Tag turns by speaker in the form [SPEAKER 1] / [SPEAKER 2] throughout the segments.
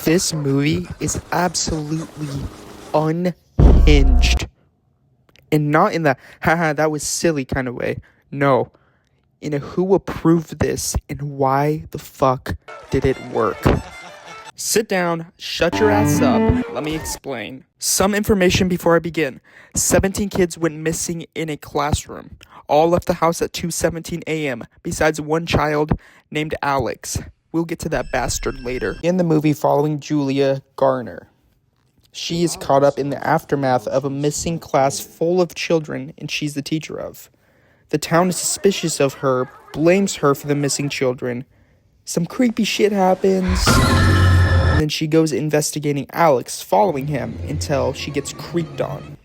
[SPEAKER 1] This movie is absolutely unhinged. And not in the, haha, that was silly kind of way. No. In a who approved this and why the fuck did it work? Sit down, shut your ass up, let me explain. Some information before I begin. 17 kids went missing in a classroom. All left the house at 2:17 a.m., besides one child named Alex. We'll get to that bastard later. In the movie following Julia Garner. She is caught up in the aftermath of a missing class full of children, and she's the teacher of. The town is suspicious of her, blames her for the missing children. Some creepy shit happens, and then she goes investigating Alex, following him until she gets creeped on.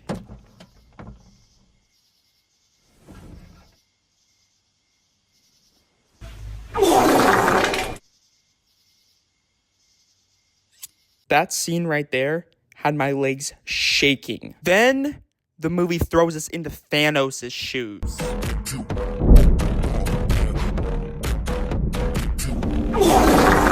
[SPEAKER 1] That scene right there had my legs shaking. Then the movie throws us into Thanos' shoes.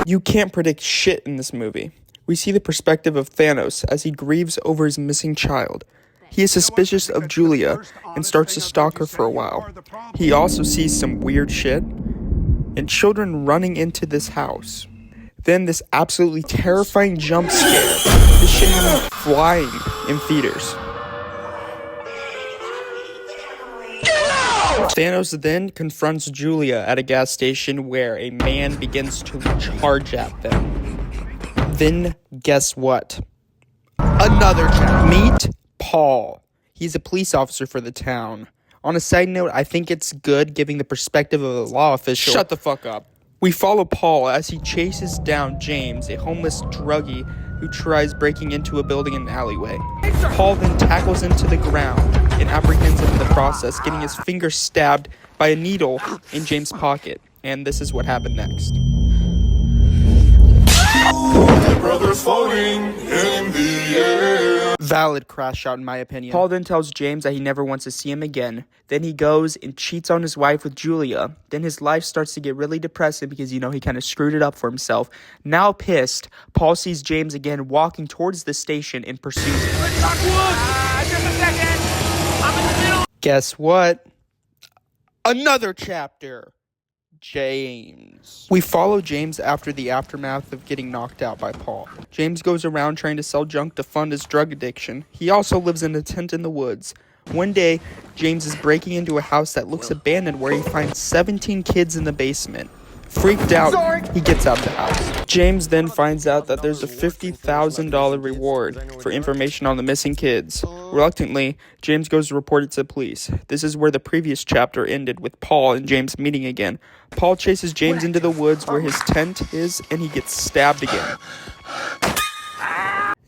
[SPEAKER 1] You can't predict shit in this movie. We see the perspective of Thanos as he grieves over his missing child. He is suspicious of Julia and starts to stalk her for a while. He also sees some weird shit and children running into this house. Then this absolutely terrifying jump scare. This shit had me flying in theaters. Thanos then confronts Julia at a gas station where a man begins to charge at them. Then guess what? Another child. Meet Paul. He's a police officer for the town. On a side note, I think it's good giving the perspective of a law official. Shut the fuck up. We follow Paul as he chases down James, a homeless druggie who tries breaking into a building in an alleyway. Paul then tackles him to the ground and apprehends him in the process, getting his finger stabbed by a needle in James' pocket. And this is what happened next.
[SPEAKER 2] Brothers floating in the air.
[SPEAKER 1] Valid crash shot in my opinion. Paul then tells James that he never wants to see him again. Then he goes and cheats on his wife with Julia. Then his life starts to get really depressing because, he kind of screwed it up for himself. Now pissed, Paul sees James again walking towards the station and pursues him.
[SPEAKER 3] Just a second. I'm in the middle.
[SPEAKER 1] Guess what? Another chapter. James. We follow James after the aftermath of getting knocked out by Paul. James goes around trying to sell junk to fund his drug addiction. He also lives in a tent in the woods. One day, James is breaking into a house that looks abandoned where he finds 17 kids in the basement. Freaked out, he gets out of the house. James then finds out that there's a $50,000 reward for information on the missing kids. Reluctantly, James goes to report it to the police. This is where the previous chapter ended, with Paul and James meeting again. Paul chases James into the woods where his tent is, and he gets stabbed again.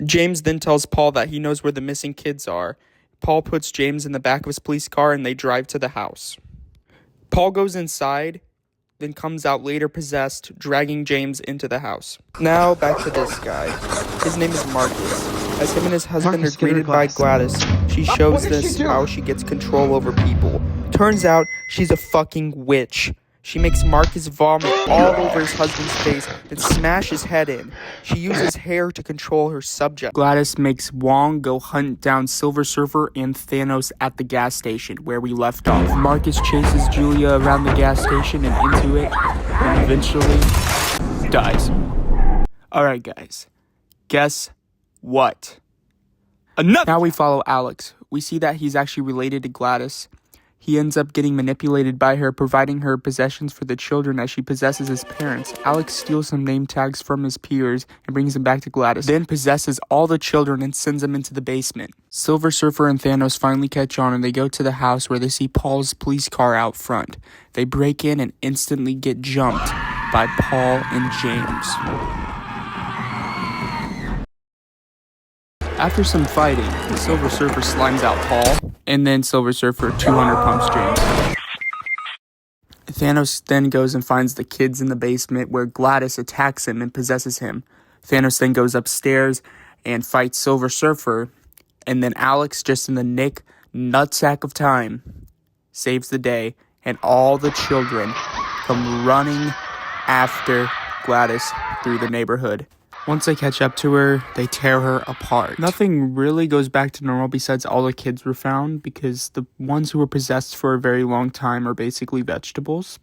[SPEAKER 1] James then tells Paul that he knows where the missing kids are. Paul puts James in the back of his police car, and they drive to the house. Paul goes inside, then comes out later possessed, dragging James into the house. Now, back to this guy. His name is Marcus. As him and his husband are greeted by Gladys, she shows this how she gets control over people. Turns out, she's a fucking witch. She makes Marcus vomit all over his husband's face and smash his head in. She uses hair to control her subject. Gladys makes Wong go hunt down Silver Surfer and Thanos at the gas station where we left off. Marcus chases Julia around the gas station and into it, and eventually dies. Alright guys, guess what? Now we follow Alex. We see that he's actually related to Gladys. He ends up getting manipulated by her, providing her possessions for the children as she possesses his parents. Alex steals some name tags from his peers and brings them back to Gladys, then possesses all the children and sends them into the basement. Silver Surfer and Thanos finally catch on, and they go to the house where they see Paul's police car out front. They break in and instantly get jumped by Paul and James. After some fighting, Silver Surfer slimes out Paul, and then Silver Surfer 200 pumps James. Thanos then goes and finds the kids in the basement where Gladys attacks him and possesses him. Thanos then goes upstairs and fights Silver Surfer, and then Alex, just in the nutsack of time, saves the day, and all the children come running after Gladys through the neighborhood. Once they catch up to her, they tear her apart. Nothing really goes back to normal besides all the kids were found, because the ones who were possessed for a very long time are basically vegetables.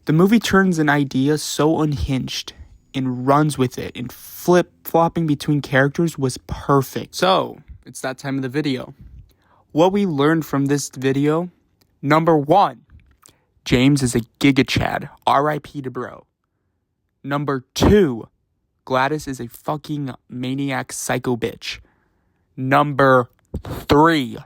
[SPEAKER 1] The movie turns an idea so unhinged and runs with it, and flip-flopping between characters was perfect. So, it's that time of the video. What we learned from this video: number 1, James is a Giga Chad. R.I.P. to bro. Number 2, Gladys is a fucking maniac psycho bitch. Number 3,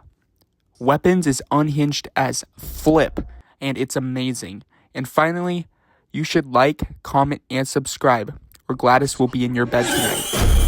[SPEAKER 1] Weapons is unhinged as flip, and it's amazing. And finally, you should like, comment, and subscribe, or Gladys will be in your bed tonight.